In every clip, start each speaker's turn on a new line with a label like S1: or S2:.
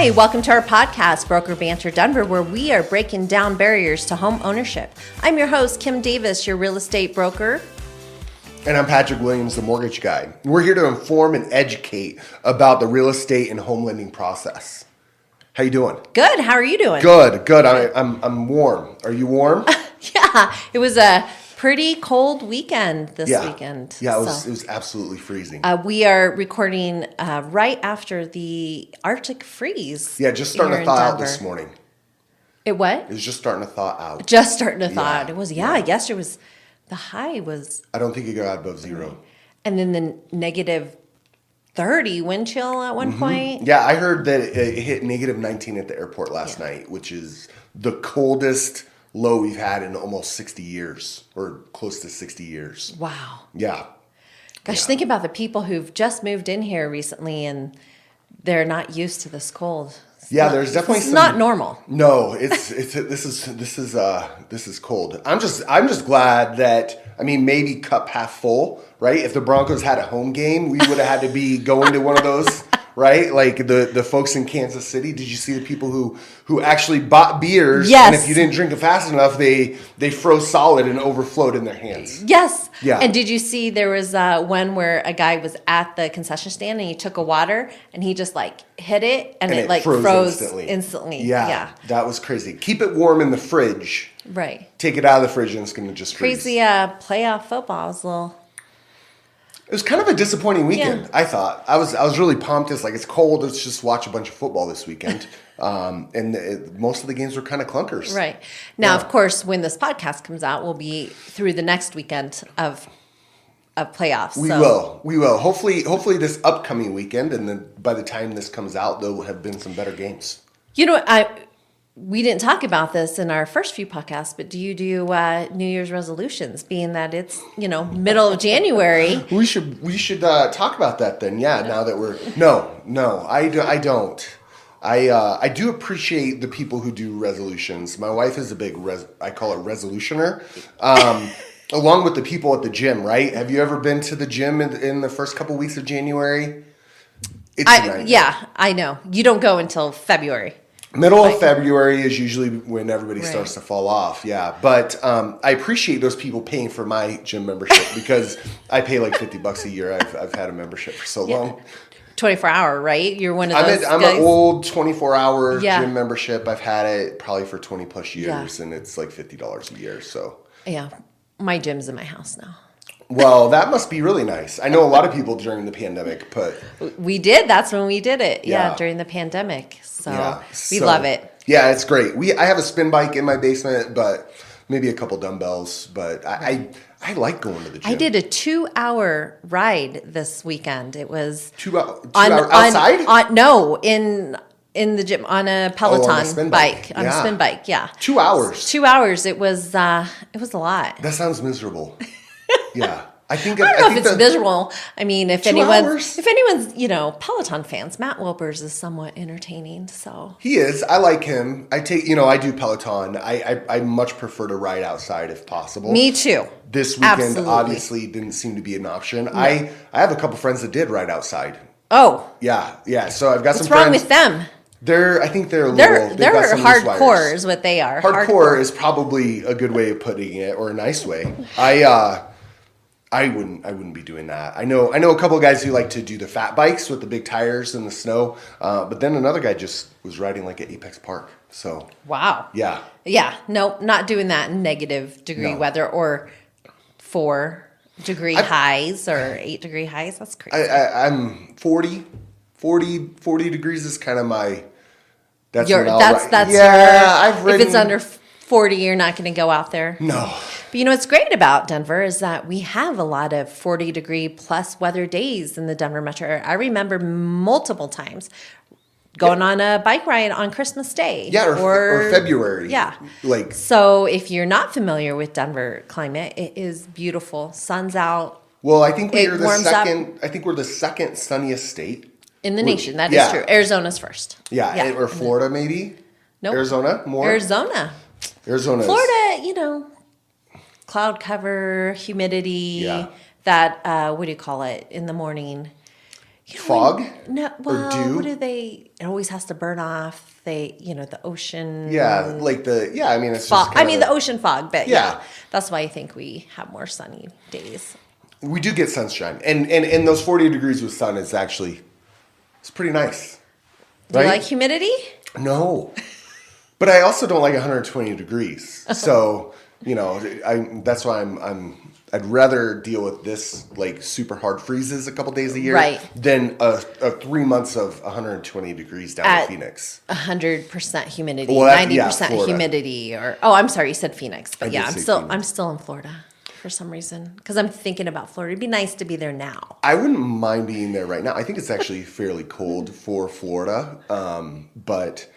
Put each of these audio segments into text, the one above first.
S1: Hi, welcome to our podcast, Broker Banter Denver, where we are breaking down barriers to home ownership. I'm your host, Kim Davis, your real estate broker.
S2: And I'm Patrick Williams, the mortgage guy. We're here to inform and educate about the real estate and home lending process. How you doing?
S1: Good. How are you doing?
S2: Good. I'm warm. Are you warm?
S1: Yeah, it was a pretty cold weekend this weekend.
S2: Yeah, it was absolutely freezing.
S1: We are recording right after the Arctic freeze.
S2: Yeah, just starting to thaw out this morning.
S1: It what?
S2: It was just starting to thaw out.
S1: Just starting to thaw out. It was, yesterday was, the high was...
S2: I don't think it got above zero.
S1: And then the negative 30 wind chill at one point.
S2: Yeah, I heard that it hit negative 19 at the airport last night, which is the coldest low we've had in almost 60 years, or close to 60 years.
S1: Wow.
S2: Yeah.
S1: Gosh, think about the people who've just moved in here recently and they're not used to this cold.
S2: There's definitely
S1: it's not normal.
S2: No, this is cold. I'm just glad that, maybe cup half full, right? If the Broncos had a home game, we would have had to be going to one of those, right? Like the folks in Kansas City. Did you see the people who actually bought beers?
S1: Yes.
S2: And if you didn't drink it fast enough, they froze solid and overflowed in their hands.
S1: Yes.
S2: Yeah.
S1: And did you see there was one where a guy was at the concession stand and he took a water and he just hit it and it froze instantly.
S2: Yeah. That was crazy. Keep it warm in the fridge.
S1: Right.
S2: Take it out of the fridge and it's going to just freeze.
S1: Crazy playoff football was a little...
S2: It was kind of a disappointing weekend,
S1: Yeah.
S2: I thought. I was really pumped. It's cold. Let's just watch a bunch of football this weekend. Most of the games were kind of clunkers.
S1: Right. Now, of course, when this podcast comes out, we'll be through the next weekend of playoffs.
S2: We will. Hopefully this upcoming weekend, and then by the time this comes out, there will have been some better games.
S1: You know, we didn't talk about this in our first few podcasts, but do you do New Year's resolutions, being that it's, middle of January?
S2: We should talk about that then. Yeah, now that we're... No, I don't. I do appreciate the people who do resolutions. My wife is a big, I call it resolutioner, along with the people at the gym, right? Have you ever been to the gym in the first couple weeks of January?
S1: I know. You don't go until February.
S2: Middle of February is usually when everybody starts to fall off, yeah. But I appreciate those people paying for my gym membership because I pay like $50 a year. I've had a membership for so long.
S1: 24-hour, right? You're one of those guys.
S2: I'm an old 24-hour gym membership. I've had it probably for 20 plus years, and it's like $50 a year. So
S1: yeah, my gym's in my house now.
S2: Well, that must be really nice. I know a lot of people during the pandemic put...
S1: We did. That's when we did it. Yeah, during the pandemic. So we love it.
S2: Yeah, it's great. I have a spin bike in my basement, but maybe a couple dumbbells. But I like going to the gym.
S1: I did a 2-hour ride this weekend. It was...
S2: Two hours outside?
S1: No, in the gym on a Peloton
S2: on a spin bike.
S1: On a spin bike, yeah.
S2: 2 hours.
S1: 2 hours. It was a lot.
S2: That sounds miserable. Yeah.
S1: I don't know if it's visual. If anyone's, Peloton fans, Matt Wilpers is somewhat entertaining. So
S2: he is. I like him. I do Peloton. I much prefer to ride outside if possible.
S1: Me too.
S2: This weekend obviously didn't seem to be an option. No. I have a couple friends that did ride outside.
S1: Oh.
S2: Yeah. So I've got some friends.
S1: What's wrong with them?
S2: I think they're a little...
S1: They're hardcore is what they are.
S2: Hardcore is probably a good way of putting it, or a nice way. I wouldn't be doing that. I know a couple of guys who like to do the fat bikes with the big tires in the snow. But then another guy just was riding at Apex Park. So
S1: wow.
S2: Yeah.
S1: Yeah. No, not doing that in negative degree weather or 4-degree highs or 8-degree highs. That's crazy.
S2: I'm 40 degrees is kind of my.
S1: That's
S2: I've ridden.
S1: If it's under 40, you're not going to go out there.
S2: No.
S1: But what's great about Denver is that we have a lot of 40-degree plus weather days in the Denver metro area. I remember multiple times going on a bike ride on Christmas Day.
S2: Yeah, or February.
S1: Yeah. So if you're not familiar with Denver climate, it is beautiful. Sun's out.
S2: Well, I think we're the second sunniest state
S1: in the nation. That is true. Arizona's first.
S2: Yeah. Or Florida maybe.
S1: Nope.
S2: Arizona more.
S1: Arizona. Florida, cloud cover, humidity, that, what do you call it, in the morning?
S2: Fog?
S1: No, well,
S2: dew?
S1: what do they? It always has to burn off. The ocean.
S2: Yeah, I mean, it's
S1: Fog.
S2: just kind
S1: The ocean fog, but
S2: Yeah.
S1: that's why I think we have more sunny days.
S2: we do get sunshine. And those 40 degrees with sun is actually, it's pretty nice.
S1: Do you like humidity?
S2: No. But I also don't like 120 degrees. So, that's why I'd rather deal with this like super hard freezes a couple days a year
S1: Right.
S2: than a 3 months of 120 degrees down in Phoenix.
S1: 100% humidity,
S2: Well,
S1: 90%
S2: Florida.
S1: humidity, I'm sorry, you said Phoenix, but
S2: I did say
S1: I'm
S2: Phoenix.
S1: still in Florida for some reason because I'm thinking about Florida. It'd be nice to be there now.
S2: I wouldn't mind being there right now. I think it's actually fairly cold for Florida, but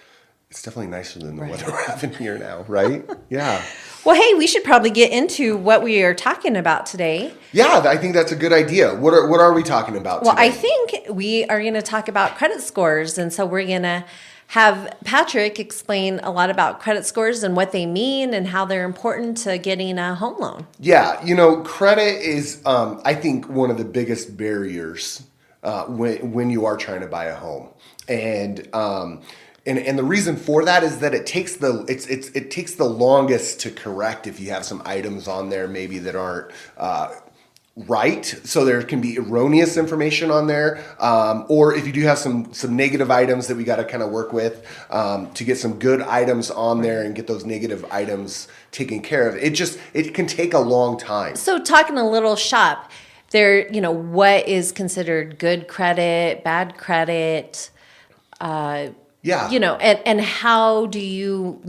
S2: it's definitely nicer than the weather we're having here now, right? Yeah.
S1: Well, hey, we should probably get into what we are talking about today.
S2: Yeah, I think that's a good idea. What are we talking about
S1: Well,
S2: today?
S1: I think we are going to talk about credit scores. And so we're going to have Patrick explain a lot about credit scores and what they mean and how they're important to getting a home loan.
S2: Yeah, credit is, I think, one of the biggest barriers when you are trying to buy a home, and the reason for that is that it takes the longest to correct if you have some items on there maybe that aren't right. So there can be erroneous information on there, or if you do have some negative items that we got to kind of work with to get some good items on there and get those negative items taken care of. It can take a long time.
S1: So talking a little shop, there, what is considered good credit, bad credit,
S2: Yeah.
S1: And how do you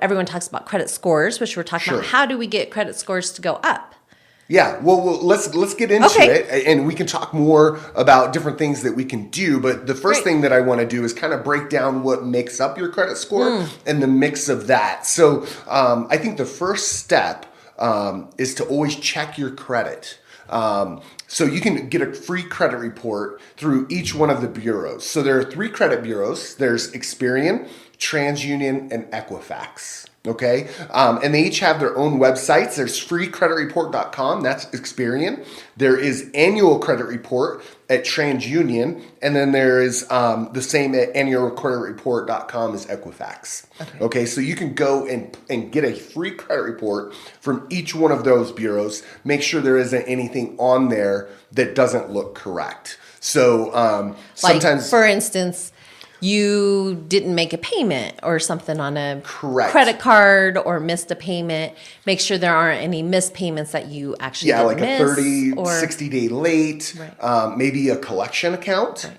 S1: everyone talks about credit scores, which we're talking about. How do we get credit scores to go up?
S2: Yeah, well, let's get into it, and we can talk more about different things that we can do. But the first thing that I want to do is kind of break down what makes up your credit score and the mix of that. So I think the first step is to always check your credit. So you can get a free credit report through each one of the bureaus. So there are 3 credit bureaus. There's Experian, TransUnion, and Equifax. Okay, and they each have their own websites. There's freecreditreport.com, that's Experian. There is Annual Credit Report at TransUnion, and then there is the same at annualcreditreport.com as Equifax. Okay, so you can go and get a free credit report from each one of those bureaus. Make sure there isn't anything on there that doesn't look correct. So sometimes,
S1: for instance, you didn't make a payment or something on a
S2: Correct.
S1: credit card or missed a payment. Make sure there aren't any missed payments that you actually didn't
S2: like
S1: miss.
S2: a 30,
S1: or
S2: 60-day late, maybe a collection account.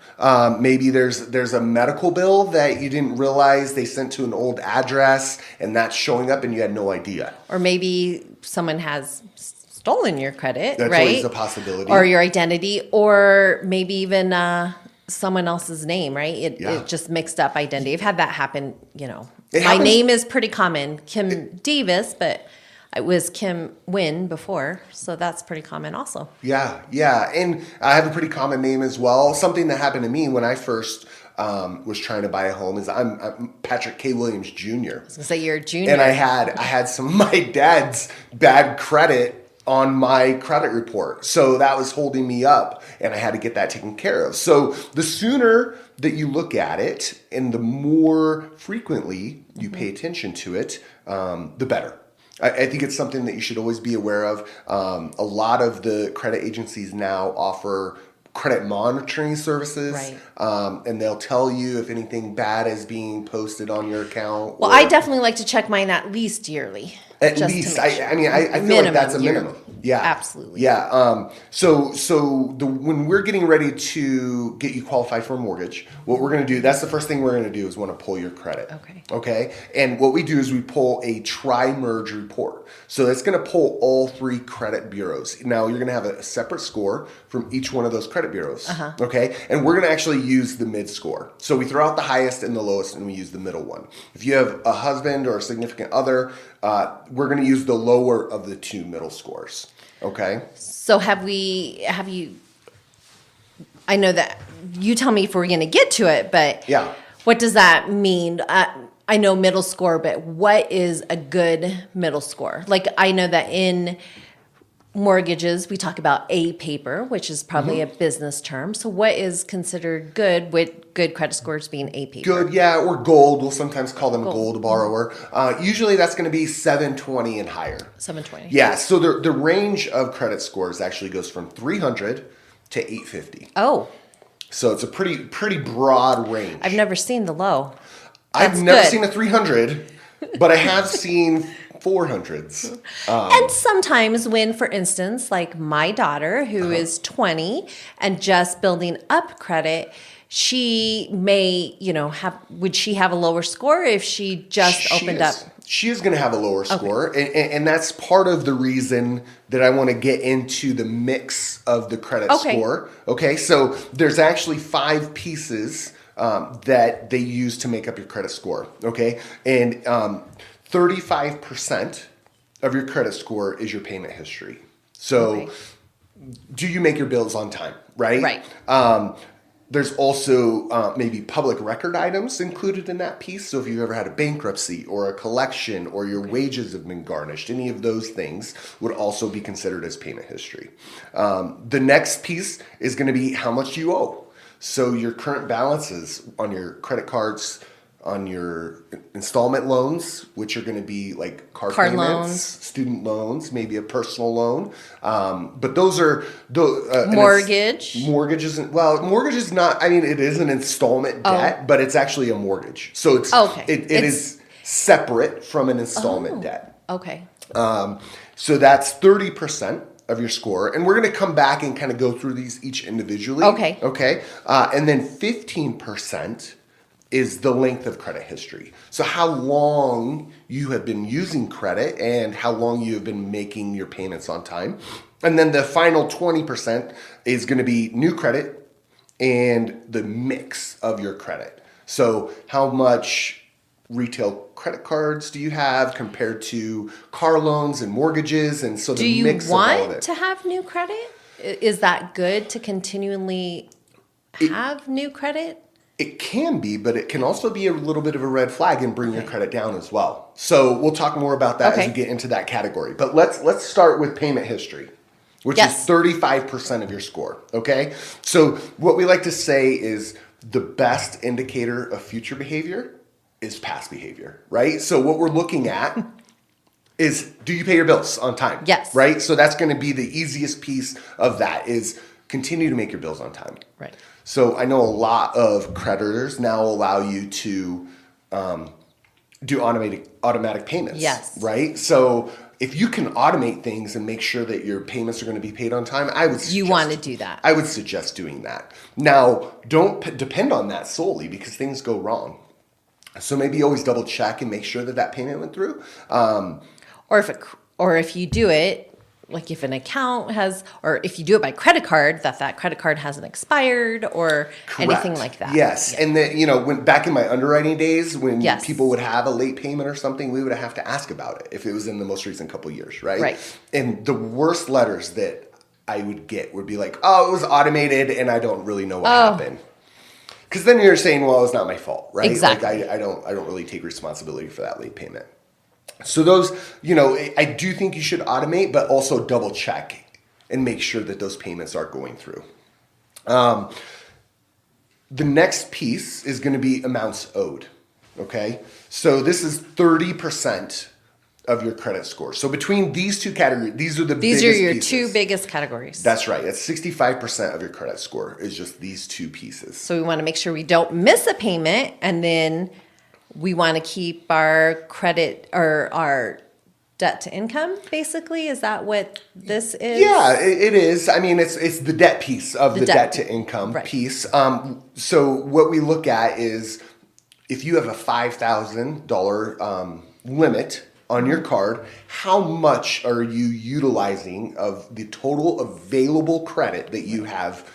S2: Maybe there's a medical bill that you didn't realize they sent to an old address and that's showing up and you had no idea.
S1: Or maybe someone has stolen your credit,
S2: That's
S1: right?
S2: always a possibility.
S1: Or your identity, or maybe even someone else's name, right? It just mixed up identity. I've had that happen, My name is pretty common, Kim Davis, but it was Kim Wynn before, so that's pretty common also.
S2: Yeah. And I have a pretty common name as well. Something that happened to me when I first was trying to buy a home is I'm Patrick K. Williams Jr.
S1: I was going to say you're a junior.
S2: And I had some of my dad's bad credit on my credit report. So that was holding me up and I had to get that taken care of. So the sooner that you look at it and the more frequently you pay attention to it, the better. I think it's something that you should always be aware of. A lot of the credit agencies now offer credit monitoring services, and they'll tell you if anything bad is being posted on your account.
S1: Well, I definitely like to check mine at least yearly.
S2: At least, I feel like that's a minimum. Yeah,
S1: absolutely.
S2: Yeah. When we're getting ready to get you qualified for a mortgage, what we're going to do, that's the first thing we're going to do is want to pull your credit. Okay. And what we do is we pull a tri-merge report. So it's going to pull all 3 credit bureaus. Now you're going to have a separate score from each one of those credit bureaus. Okay. And we're going to actually use the mid score. So we throw out the highest and the lowest and we use the middle one. If you have a husband or a significant other, we're going to use the lower of the 2 middle scores. Okay.
S1: So have you, I know that you tell me if we're going to get to it, but what does that mean? I know middle score, but what is a good middle score? Like I know that in mortgages, we talk about A paper, which is probably a business term. So what is considered good with good credit scores being A paper?
S2: Good, yeah, or gold. We'll sometimes call them gold borrower. Usually that's going to be 720 and higher.
S1: 720.
S2: Yeah, so the range of credit scores actually goes from 300 to 850.
S1: Oh,
S2: So it's a pretty broad range.
S1: I've never seen the low.
S2: I've never seen a 300, but I have seen 400s.
S1: And sometimes when, for instance, like my daughter, who is 20 and just building up credit, she may, would she have a lower score if she just opened up?
S2: She is going to have a lower score. And that's part of the reason that I want to get into the mix of the credit score. Okay, so there's actually 5 pieces that they use to make up your credit score. Okay, and 35% of your credit score is your payment history. So do you make your bills on time, right?
S1: Right.
S2: There's also maybe public record items included in that piece. So if you've ever had a bankruptcy or a collection or your wages have been garnished, any of those things would also be considered as payment history. The next piece is going to be how much you owe. So your current balances on your credit cards, on your installment loans, which are going to be like car payments,
S1: loans,
S2: student loans, maybe a personal loan. But those are
S1: mortgage.
S2: Mortgage is not. I mean, it is an installment debt, but it's actually a mortgage. So it's it is separate from an installment debt.
S1: Okay.
S2: So that's 30% of your score, and we're going to come back and kind of go through these each individually.
S1: Okay.
S2: Okay. And then 15% is the length of credit history. So how long you have been using credit and how long you have been making your payments on time. And then the final 20% is going to be new credit and the mix of your credit. So how much retail credit cards do you have compared to car loans and mortgages? And so the mix of all of it.
S1: Do you want to have new credit? Is that good to continually have new credit?
S2: It can be, but it can also be a little bit of a red flag and bring your credit down as well. So we'll talk more about that as we get into that category. But let's start with payment history, which is 35% of your score. Okay? So what we like to say is the best indicator of future behavior is past behavior, right? So what we're looking at is, do you pay your bills on time?
S1: Yes.
S2: Right? So that's going to be the easiest piece of that is continue to make your bills on time.
S1: Right.
S2: So I know a lot of creditors now allow you to do automatic payments.
S1: Yes.
S2: Right? So if you can automate things and make sure that your payments are going to be paid on time, I would suggest,
S1: you want to do that.
S2: I would suggest doing that. Now, don't depend on that solely because things go wrong. So maybe always double check and make sure that payment went through.
S1: Or if you do it, like if an account has, or if you do it by credit card, that credit card hasn't expired or anything like that.
S2: Yes. Yeah. And then, when back in my underwriting days, when
S1: yes.
S2: people would have a late payment or something, we would have to ask about it if it was in the most recent couple of years, right?
S1: Right.
S2: And the worst letters that I would get would be like, oh, it was automated and I don't really know what happened. Because then you're saying, well, it's not my fault, right?
S1: Exactly.
S2: Like I don't really take responsibility for that late payment. So those, I do think you should automate, but also double check and make sure that those payments are going through. The next piece is going to be amounts owed. Okay. So this is 30% of your credit score. So between these two categories, these are your pieces.
S1: 2 biggest categories.
S2: That's right. That's 65% of your credit score is just these 2 pieces.
S1: So we want to make sure we don't miss a payment, and then we want to keep our credit or our debt to income, basically. Is that what this is?
S2: Yeah, it is. I mean, it's the debt piece of the debt to income piece. So what we look at is if you have a $5,000 limit on your card, how much are you utilizing of the total available credit that you have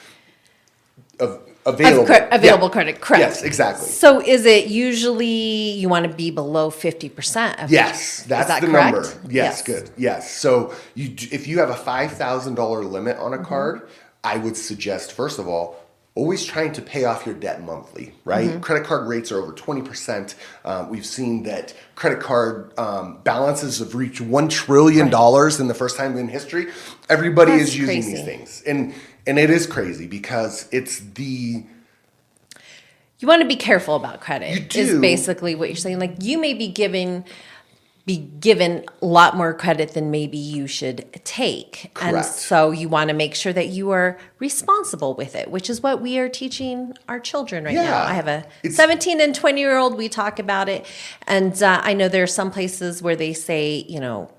S2: available
S1: credit, correct.
S2: Yes, exactly.
S1: So is it usually you want to be below 50% of
S2: yes, that's
S1: that
S2: the
S1: correct?
S2: number. Yes, good. Yes. So if you have a $5,000 limit on a card, I would suggest, first of all, always trying to pay off your debt monthly, right?
S1: Mm-hmm.
S2: Credit card rates are over 20%. We've seen that credit card balances have reached $1 trillion in the first time in history. Everybody
S1: That's
S2: is using
S1: crazy.
S2: these things. And it is crazy because it's the...
S1: You want to be careful about credit.
S2: You do.
S1: Is basically what you're saying. Like, you may be given a lot more credit than maybe you should take.
S2: Correct.
S1: And so you want to make sure that you are responsible with it, which is what we are teaching our children right now. I have a 17 and 20-year-old. We talk about it. And I know there are some places where they say, you know,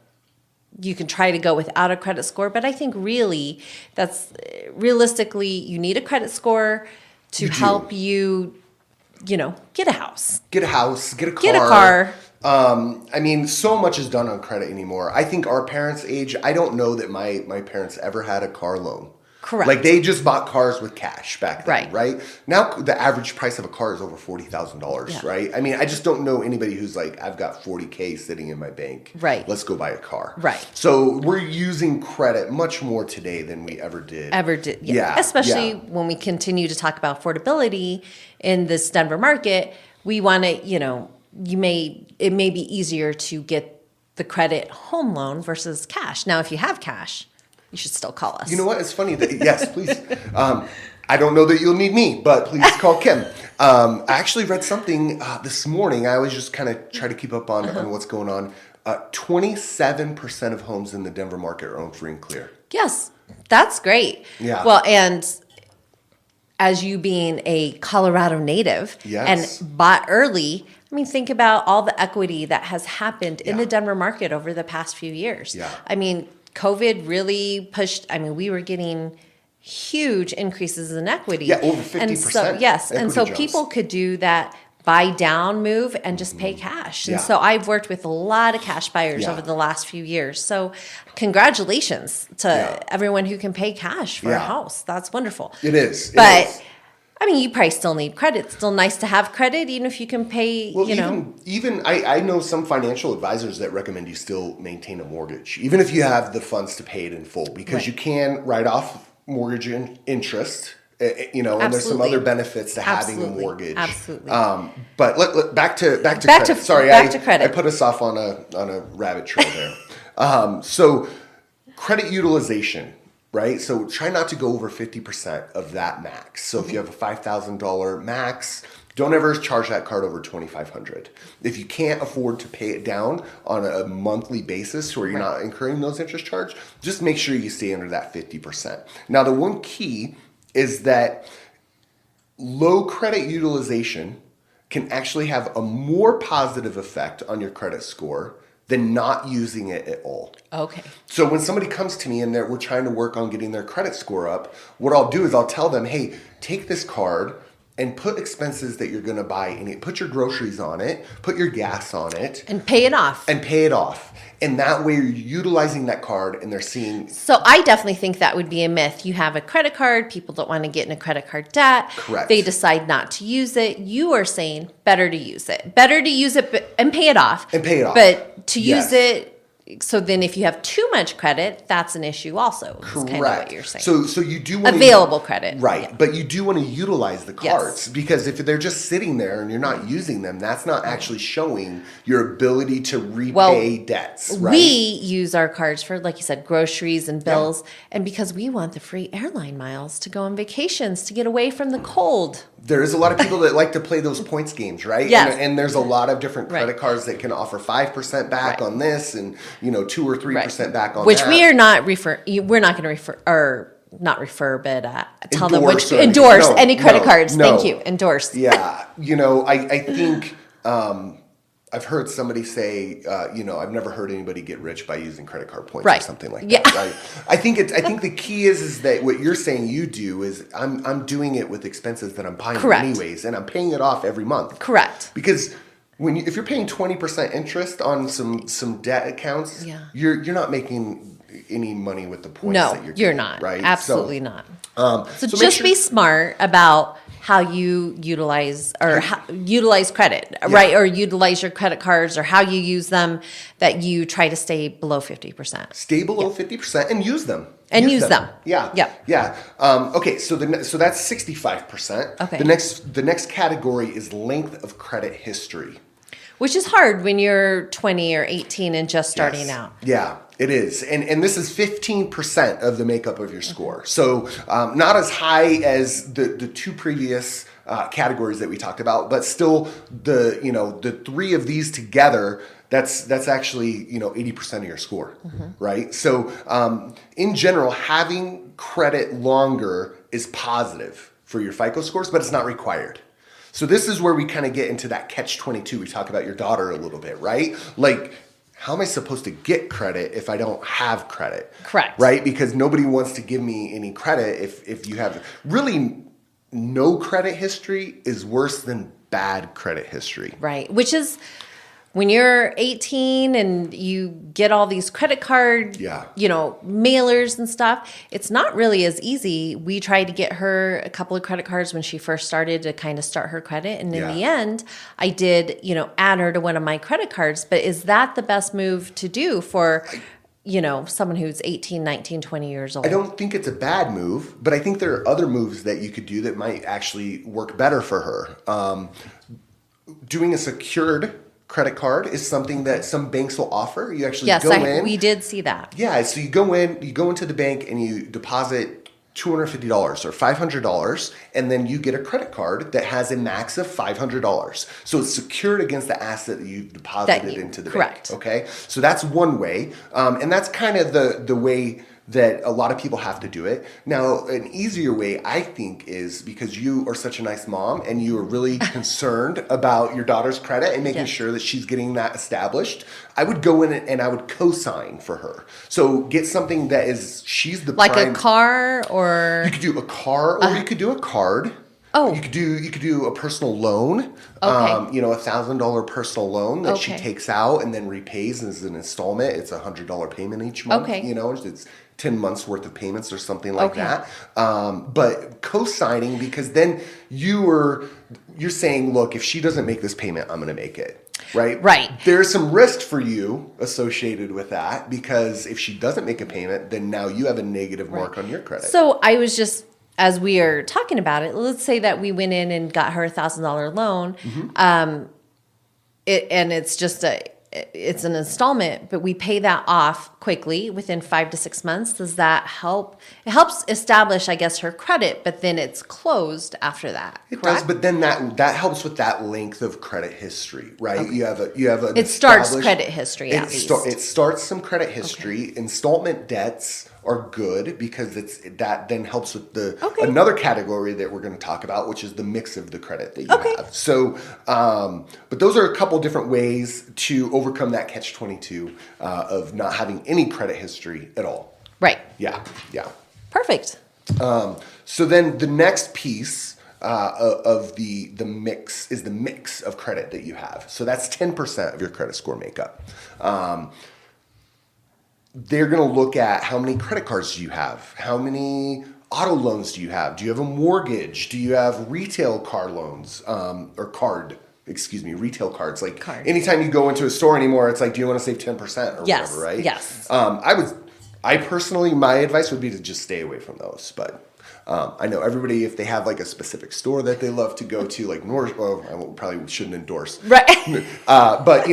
S1: you can try to go without a credit score. But I think really realistically, you need a credit score to help you, you know, get a house.
S2: Get a house, get a car.
S1: Get a car.
S2: I mean, so much is done on credit anymore. I think our parents' age, I don't know that my parents ever had a car loan.
S1: Correct.
S2: Like, they just bought cars with cash back then,
S1: Right.
S2: right? Now, the average price of a car is over $40,000, right? I mean, I just don't know anybody who's like, I've got $40K sitting in my bank.
S1: Right.
S2: Let's go buy a car.
S1: Right.
S2: So we're using credit much more today than we ever did.
S1: Yeah. Especially when we continue to talk about affordability in this Denver market, we want to, you know, it may be easier to get the credit home loan versus cash. Now, if you have cash, you should still call us.
S2: You know what? It's funny that, yes, please. I don't know that you'll need me, but please call Kim. I actually read something this morning. I always just kind of try to keep up on what's going on. 27% of homes in the Denver market are owned free and clear.
S1: Yes, that's great.
S2: Yeah.
S1: Well, and as you being a Colorado native and bought early, I mean, think about all the equity that has happened in the Denver market over the past few years.
S2: Yeah.
S1: I mean, COVID really pushed, I mean, we were getting huge increases in equity.
S2: Yeah, over 50%.
S1: And so, yes. And so
S2: jumps.
S1: people could do that buy down move and just pay cash. And
S2: Yeah.
S1: so I've worked with a lot of cash buyers over the last few years. So congratulations to everyone who can pay cash for a house. That's wonderful.
S2: It is.
S1: But I mean, you probably still need credit. It's still nice to have credit, even if you can pay,
S2: Well,
S1: you know.
S2: even I know some financial advisors that recommend you still maintain a mortgage, even if you have the funds to pay it in full, because you can write off mortgage interest, you know, and there's some other benefits to having a mortgage.
S1: Absolutely.
S2: But back to credit. Sorry,
S1: back to credit.
S2: I put us off on a rabbit trail there. So credit utilization. Right? So try not to go over 50% of that max. So if you have a $5,000 max, don't ever charge that card over $2,500. If you can't afford to pay it down on a monthly basis where you're not incurring those interest charges, just make sure you stay under that 50%. Now, the one key is that low credit utilization can actually have a more positive effect on your credit score than not using it at all.
S1: Okay.
S2: So when somebody comes to me and we're trying to work on getting their credit score up, what I'll do is I'll tell them, hey, take this card and put expenses that you're going to buy in it. Put your groceries on it. Put your gas on it.
S1: And pay it off.
S2: And that way you're utilizing that card and they're seeing...
S1: So I definitely think that would be a myth. You have a credit card. People don't want to get in a credit card debt.
S2: Correct.
S1: They decide not to use it. You are saying better to use it. Better to use it and pay it off. But to use it... So then if you have too much credit, that's an issue also. Correct. Kind of what you're saying.
S2: So you do want
S1: available credit.
S2: Right.
S1: Yeah.
S2: But you do want to utilize the cards because if they're just sitting there and you're not using them, that's not actually showing your ability to repay debts. Right?
S1: We use our cards for, like you said, groceries and bills. And because we want the free airline miles to go on vacations, to get away from the cold.
S2: There is a lot of people that like to play those points games, right?
S1: Yes.
S2: And there's a lot of different credit cards that can offer 5% back on this and, 2 or 3% back on
S1: which
S2: that.
S1: we are not we're not going to refer, or not refer, but tell them which,
S2: endorse
S1: any credit cards. Thank you. Endorse.
S2: Yeah. I think I've heard somebody say, I've never heard anybody get rich by using credit card points or something like that. Right? I think the key is that what you're saying you do is I'm doing it with expenses that I'm buying anyways, and I'm paying it off every month.
S1: Correct.
S2: Because if you're paying 20% interest on some debt accounts, you're not making any money with the points that you're getting.
S1: You're not. Right? Absolutely not. So just be smart about how you utilize credit, right? Or utilize your credit cards or how you use them, that you try to stay below 50%.
S2: Stay below 50% and use them.
S1: And use them.
S2: Yeah.
S1: Yep.
S2: Yeah. Okay. So that's 65%.
S1: Okay.
S2: The next category is length of credit history.
S1: Which is hard when you're 20 or 18 and just starting out.
S2: Yeah, it is. And this is 15% of the makeup of your score. So not as high as the two previous categories that we talked about, but still the three of these together, that's actually 80% of your score, right? So in general, having credit longer is positive for your FICO scores, but it's not required. So this is where we kind of get into that catch-22. We talk about your daughter a little bit, right? Like, how am I supposed to get credit if I don't have credit?
S1: Correct.
S2: Right? Because nobody wants to give me any credit if you have really no credit history is worse than bad credit history.
S1: Right. Which is when you're 18 and you get all these credit card, mailers and stuff, it's not really as easy. We tried to get her a couple of credit cards when she first started to kind of start her credit. And in the end, I did, add her to one of my credit cards. But is that the best move to do for, someone who's 18, 19, 20 years old?
S2: I don't think it's a bad move, but I think there are other moves that you could do that might actually work better for her. Doing a secured credit card is something that some banks will offer. You actually go in.
S1: We did see that.
S2: Yeah, so you go into the bank and you deposit $250 or $500, and then you get a credit card that has a max of $500. So it's secured against the asset that you've deposited into the bank. Okay, so that's one way, and that's kind of the way that a lot of people have to do it. Now, an easier way, I think, is because you are such a nice mom and you are really concerned about your daughter's credit and making sure that she's getting that established, I would go in and I would co-sign for her. So get something that is, she's the
S1: like
S2: prime.
S1: A car or...
S2: You could do a car or you could do a card.
S1: Oh.
S2: You could do a personal loan.
S1: Okay.
S2: $1,000 personal loan that she takes out and then repays as an installment. It's $100 payment each month.
S1: Okay.
S2: It's 10 months worth of payments or something like that. But co-signing, because then you're saying, look, if she doesn't make this payment, I'm going to make it. Right?
S1: Right.
S2: There's some risk for you associated with that, because if she doesn't make a payment, then now you have a negative mark on your credit.
S1: So I was just, as we are talking about it, let's say that we went in and got her $1,000 loan, and it's just it's an installment, but we pay that off quickly within 5 to 6 months. Does that help? It helps establish, I guess, her credit, but then it's closed after that.
S2: It does, but then that helps with that length of credit history, right?
S1: Okay.
S2: You have
S1: it starts credit history at least.
S2: It starts some credit history. Okay. Installment debts are good because that then helps with another category that we're going to talk about, which is the mix of the credit that you have. So, but those are a couple different ways to overcome that catch-22 of not having any credit history at all.
S1: Right.
S2: Yeah.
S1: Perfect.
S2: So then the next piece of the mix is the mix of credit that you have. So that's 10% of your credit score makeup. They're going to look at how many credit cards do you have? How many auto loans do you have? Do you have a mortgage? Do you have retail car loans retail cards? Like anytime you go into a store anymore, it's like, do you want to save 10% or whatever, right?
S1: Yes.
S2: I personally, my advice would be to just stay away from those. But I know everybody, if they have like a specific store that they love to go to, like I probably shouldn't endorse.
S1: Right.
S2: But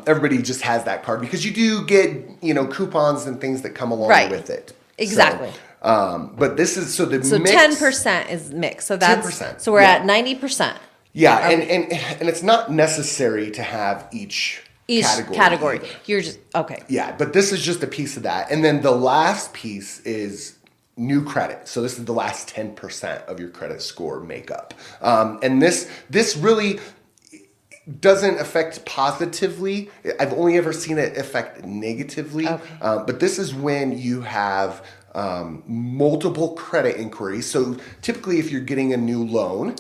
S2: everybody just has that card because you do get, coupons and things that come along with it.
S1: Exactly.
S2: But this is, so mix.
S1: 10% is mixed. So that's
S2: 10%.
S1: So we're at 90%.
S2: Yeah. And it's not necessary to have each category. Either.
S1: You're just, okay.
S2: Yeah. But this is just a piece of that. And then the last piece is new credit. So this is the last 10% of your credit score makeup. And this really doesn't affect positively. I've only ever seen it affect negatively. Okay. But this is when you have multiple credit inquiries. So typically if you're getting a new loan,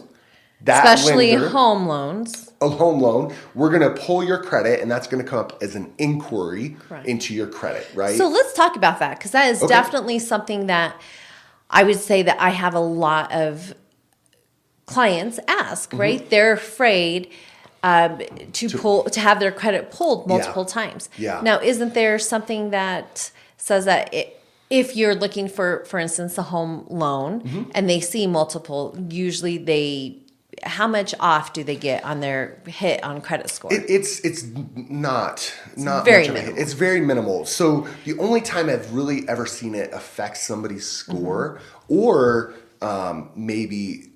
S1: especially home loans.
S2: A home loan, we're going to pull your credit, and that's going to come up as an inquiry into your credit, right?
S1: So let's talk about that, because that is definitely something that I would say that I have a lot of clients ask, right? They're afraid to have their credit pulled multiple times.
S2: Yeah.
S1: Now, isn't there something that says that if you're looking for instance, a home loan and they see multiple, usually how much off do they get on their hit on credit score?
S2: It's not
S1: very
S2: much of a hit. It's very minimal. So the only time I've really ever seen it affect somebody's score or maybe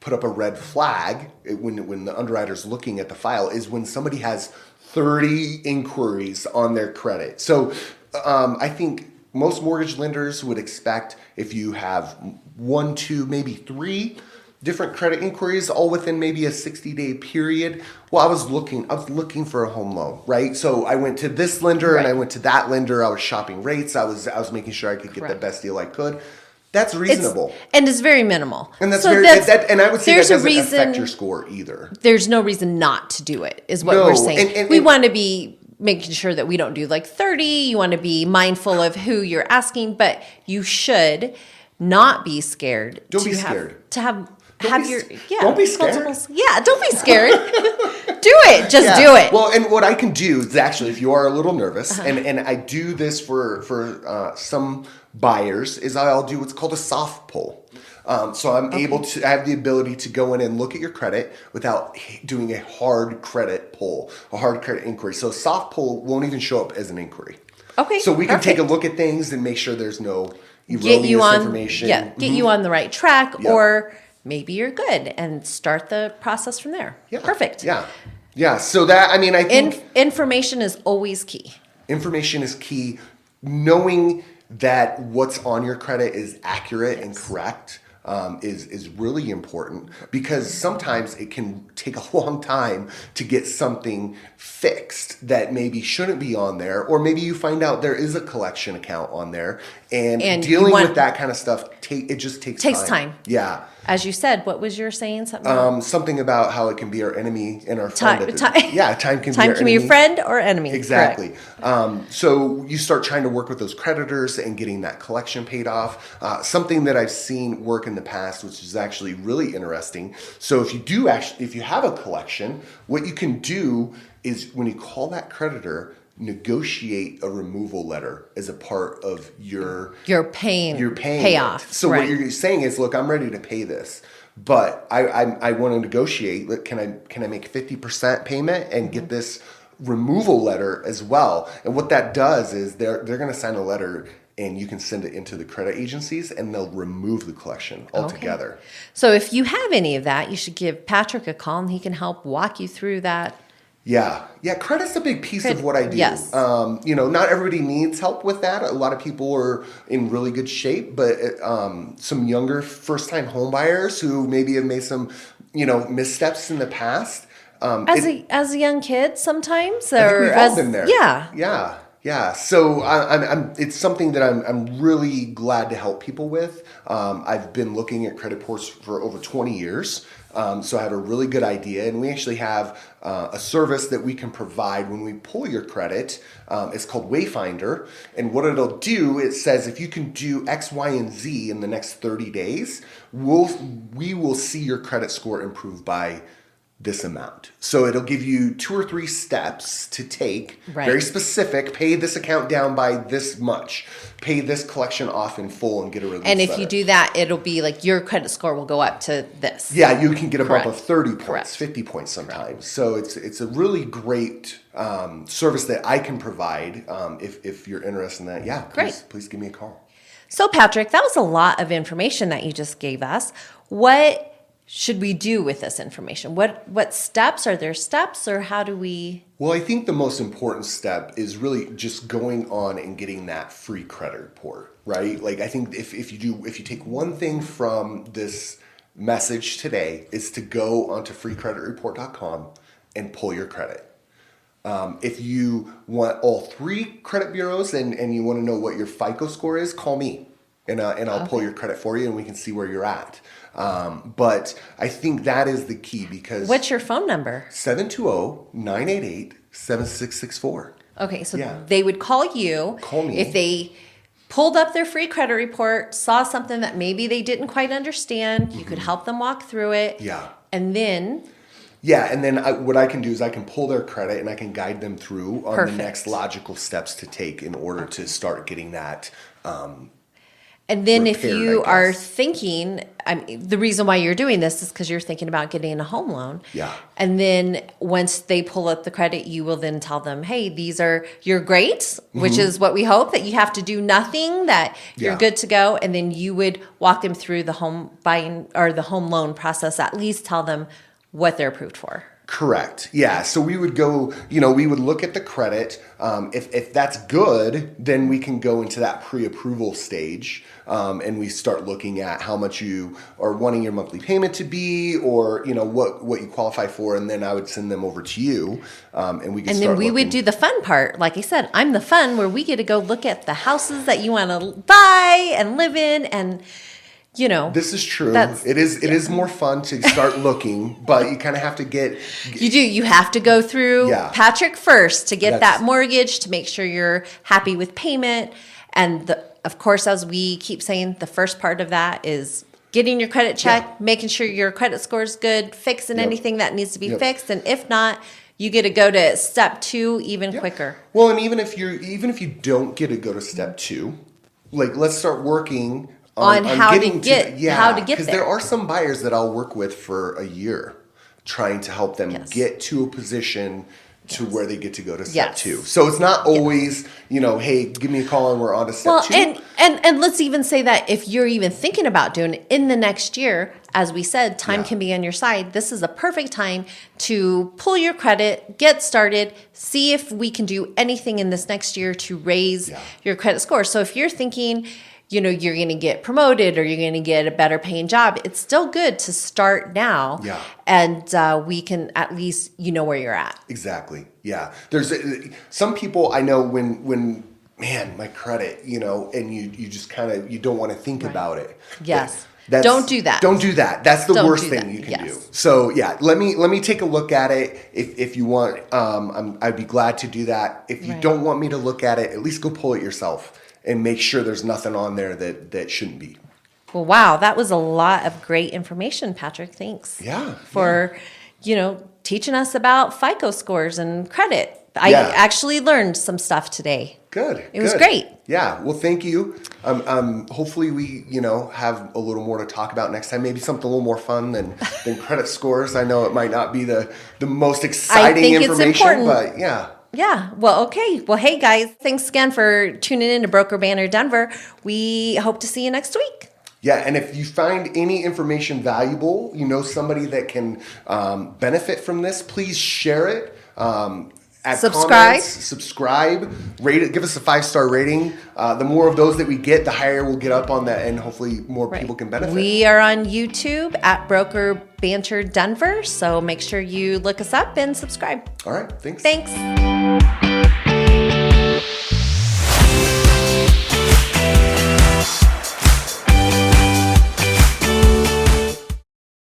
S2: put up a red flag when the underwriter's looking at the file is when somebody has 30 inquiries on their credit. So I think most mortgage lenders would expect if you have 1, 2, maybe 3 different credit inquiries all within maybe a 60-day period. Well, I was looking for a home loan, right? So I went to this lender and I went to that lender. I was shopping rates. I was making sure I could get the best deal I could. That's reasonable.
S1: It's very minimal.
S2: And that's and I would say that doesn't affect your score either.
S1: There's no reason not to do it, is what we're saying. And we want to be making sure that we don't do like 30. You want to be mindful of who you're asking, but you should not be scared.
S2: Don't be scared.
S1: Don't be scared. Yeah, don't be scared. Do it. Just do it.
S2: Well, and what I can do is actually, if you are a little nervous, and I do this for some buyers, is I'll do what's called a soft pull. So I have the ability to go in and look at your credit without doing a hard credit pull, a hard credit inquiry. So soft pull won't even show up as an inquiry.
S1: Okay.
S2: So we can take a look at things and make sure there's no erroneous information.
S1: Yeah, get you on the right track, or maybe you're good and start the process from there.
S2: Yeah.
S1: Perfect.
S2: Yeah. So that, I think
S1: information is always key.
S2: Information is key. Knowing that what's on your credit is accurate and correct is really important, because sometimes it can take a long time to get something fixed that maybe shouldn't be on there, or maybe you find out there is a collection account on there, and dealing with that kind of stuff it just takes time. Yeah.
S1: As you said, what was your saying?
S2: Something about how it can be our enemy and our friend. Time can be our enemy.
S1: Time can be a friend or enemy.
S2: Exactly. So you start trying to work with those creditors and getting that collection paid off. Something that I've seen work in the past, which is actually really interesting. So if you have a collection, what you can do is when you call that creditor, negotiate a removal letter as a part of your payoff. So what you're saying is, look, I'm ready to pay this, but I want to negotiate. Look, can I make 50% payment and get this removal letter as well? And what that does is they're going to sign a letter, and you can send it into the credit agencies, and they'll remove the collection altogether.
S1: Okay. So if you have any of that, you should give Patrick a call, and he can help walk you through that.
S2: Yeah. Credit's a big piece of what I do.
S1: Yes.
S2: Not everybody needs help with that. A lot of people are in really good shape, but some younger first-time home buyers who maybe have made some, missteps in the past.
S1: As a young kid, sometimes,
S2: I think we've all been there.
S1: Yeah.
S2: Yeah. So it's something that I'm really glad to help people with. I've been looking at credit reports for over 20 years. So I have a really good idea, and we actually have a service that we can provide when we pull your credit. It's called Wayfinder, and what it'll do, it says if you can do X, Y, and Z in the next 30 days, we will see your credit score improve by this amount. So it'll give you 2 or 3 steps to take, very specific. Pay this account down by this much. Pay this collection off in full and get a release
S1: And if
S2: letter.
S1: you do that, it'll be like your credit score will go up to this.
S2: Yeah, you can get a bump of 30 points, 50 points sometimes. So it's a really great service that I can provide if you're interested in that. Yeah, please give me a call.
S1: So Patrick, that was a lot of information that you just gave us. What should we do with this information? What steps? Are there steps, or how do we?
S2: Well, I think the most important step is really just going on and getting that free credit report, right? Like, I think if you take one thing from this message today, is to go onto freecreditreport.com and pull your credit. If you want all 3 credit bureaus and you want to know what your FICO score is, call me and I'll pull your credit for you, and we can see where you're at. But I think that is the key, because...
S1: What's your phone number?
S2: 720-988-7664.
S1: Okay, so they would call you.
S2: Call me.
S1: If they pulled up their free credit report, saw something that maybe they didn't quite understand, you could help them walk through it.
S2: Yeah.
S1: And then
S2: Yeah, and then what I can do is I can pull their credit and I can guide them through on
S1: Perfect.
S2: the next logical steps to take in order to start getting that.
S1: And then if
S2: repaired,
S1: you
S2: I
S1: are
S2: guess.
S1: thinking, I mean, the reason why you're doing this is because you're thinking about getting a home loan.
S2: Yeah.
S1: And then once they pull up the credit, you will then tell them, hey, these are your grades, which is what we hope, that you have to do nothing, that you're
S2: Yeah.
S1: good to go. And then you would walk them through the home buying or the home loan process, at least tell them what they're approved for.
S2: Correct. Yeah. So we would go, we would look at the credit. If that's good, then we can go into that pre-approval stage. And we start looking at how much you are wanting your monthly payment to be, or, what you qualify for. And then I would send them over to you. And we can
S1: And
S2: start
S1: then we would
S2: looking.
S1: do the fun part. Like I said, I'm the fun where we get to go look at the houses that you want to buy and live in. And,
S2: This is true.
S1: That's-
S2: It is more fun to start looking, but you kind of have to get.
S1: you have to go through
S2: Yeah.
S1: Patrick first to get
S2: That's-
S1: that mortgage, to make sure you're happy with payment. And of course, as we keep saying, the first part of that is getting your credit checked, making sure your credit score is good, fixing anything that needs to be fixed. And if not, you get to go to step 2 even quicker.
S2: Well, and even if you don't get to go to step 2, like let's start working
S1: On how to
S2: getting
S1: get
S2: because
S1: there.
S2: there are some buyers that I'll work with for a year, trying to help them get to a position to where they get to go to step 2. So it's not always, hey, give me a call and we're on to step 2.
S1: And let's even say that if you're even thinking about doing it in the next year, as we said, time can be on your side. This is a perfect time to pull your credit, get started, see if we can do anything in this next year to raise your credit score. So if you're thinking, you're going to get promoted or you're going to get a better paying job, it's still good to start now.
S2: Yeah.
S1: And we can at least, where you're at.
S2: Exactly. Yeah. There's some people I know when man, my credit, and you just kind of, you don't want to think about it.
S1: Yes.
S2: That's-
S1: Don't do that.
S2: Don't do that. That's the
S1: Don't
S2: worst
S1: do
S2: thing
S1: that.
S2: you can
S1: Yes.
S2: do. So yeah, let me take a look at it if you want. I'd be glad to do that. If you don't want me to look at it, at least go pull it yourself and make sure there's nothing on there that shouldn't be.
S1: Well, wow, that was a lot of great information, Patrick. Thanks.
S2: Yeah.
S1: For, teaching us about FICO scores and credit. I actually learned some stuff today.
S2: Good.
S1: It was great.
S2: Yeah. Well, thank you. Hopefully we, have a little more to talk about next time. Maybe something a little more fun than credit scores. I know it might not be the most exciting information,
S1: it's important.
S2: but yeah.
S1: Yeah. Well, okay. Well, hey, guys, thanks again for tuning in to Broker Banner Denver. We hope to see you next week.
S2: Yeah, and if you find any information valuable, somebody that can benefit from this, please share it. Add
S1: Subscribe.
S2: comments, subscribe, rate it, give us a 5-star rating. The more of those that we get, the higher we'll get up on that, and hopefully more people can benefit.
S1: We are on YouTube at Broker Banter Denver, so make sure you look us up and subscribe.
S2: All right, thanks.
S1: Thanks.